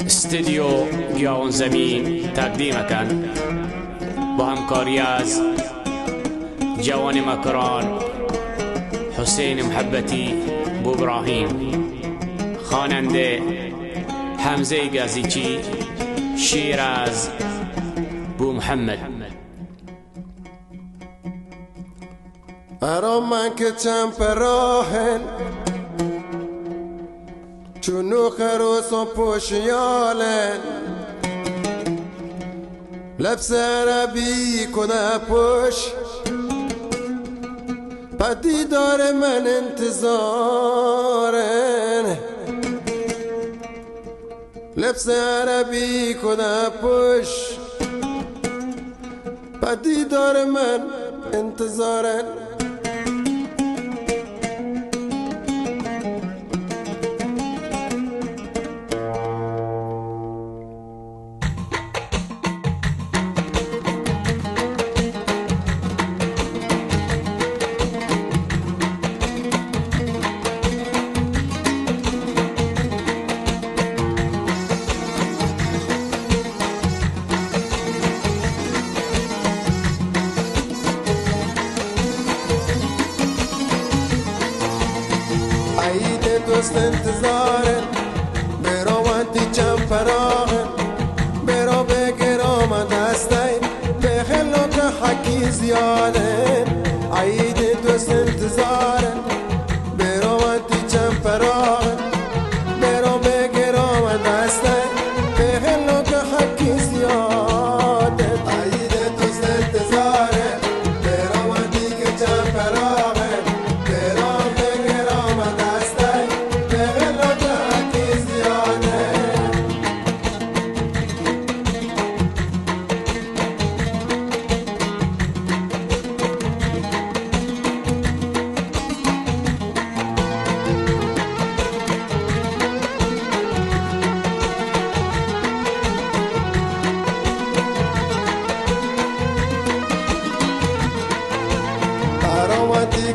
استدیو گیاون زمین تقدیم کن با همکاری از جوان مکران، حسین محبتی، بو ابراهیم، خواننده حمزه گازیچی، شیر از بو محمد. من که چمپراهن چونو خروس و پوشیالن لبس عربی کنه پوش پدی داره من انتظارن لبس عربی کنه پوش پدی داره من انتظارن دوست انتظارن برو وانتی چمپراغن برو بگرام دستین بخلو که حکی زیادن عید دوست انتظارن برو وانتی چمپراغن برو بگرام دستین بخلو که حکی زیادن عید دوست انتظارن برو وانتی که چمپراغن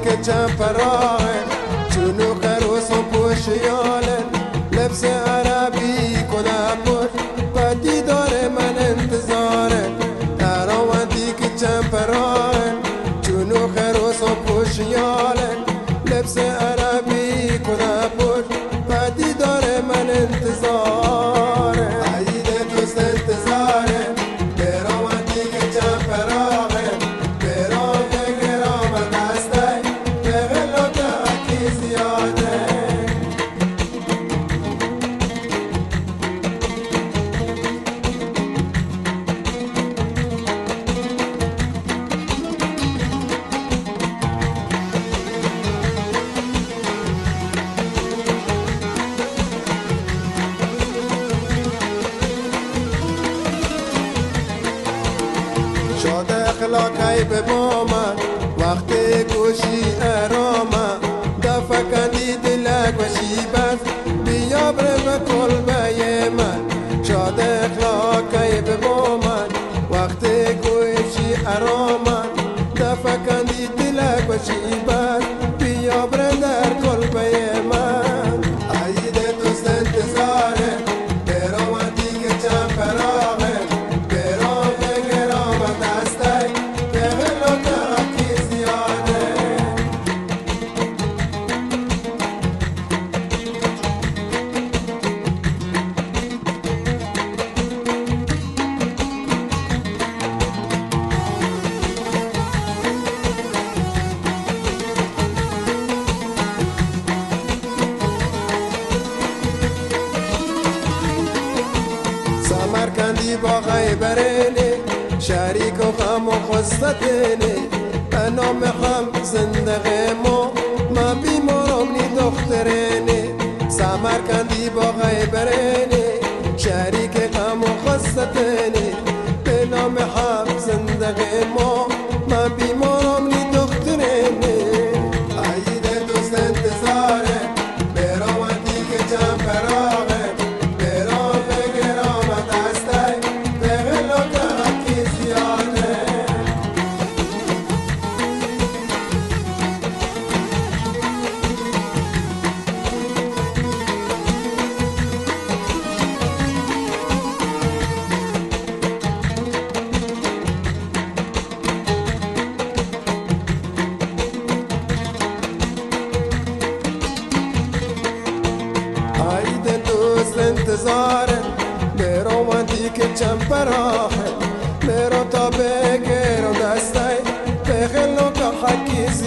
که چمپراهن چونو خروس و پوشیالن لبس عربی کنه پوش پدی داره من انتظارن تراوانتی که چمپراهن چونو خروس و پوشیالن لبس عربی کنه پوش پدی داره من انتظارن عید دوست انتظارن تراوانتی که چمپراهن شاد اخلاقی به بومن وقتی گوشی ارامه دفع کندی دلک و شیبت بیا برم کلبه من شاد اخلاقی به بومن وقتی گوشی ارامه دفع کندی دلک و شیبت بیا برم در کلبه من عید دوست انتظاره برامتی که چمپراغه سمرکندی با غیبرینی شریک و غم و خستینی نام هم زندگی ما بیمارم نی دخترینی سمرکندی با غیبرینی شریک غم و خستینی به نام هم زندگی ما بیمارم نی دخترینی عید دوست انتظاره برامتی که چمپراغه برام بگرام دسته بغلو که حکی زیاده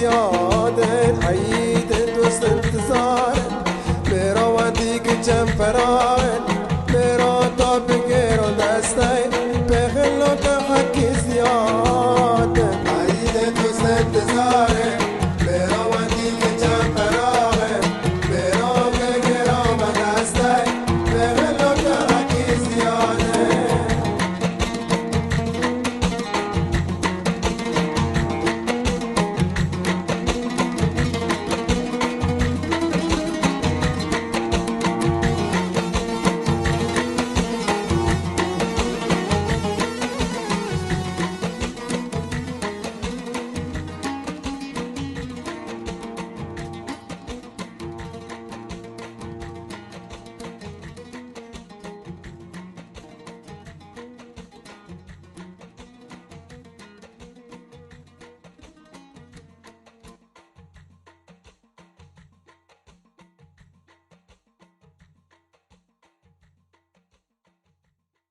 دنیا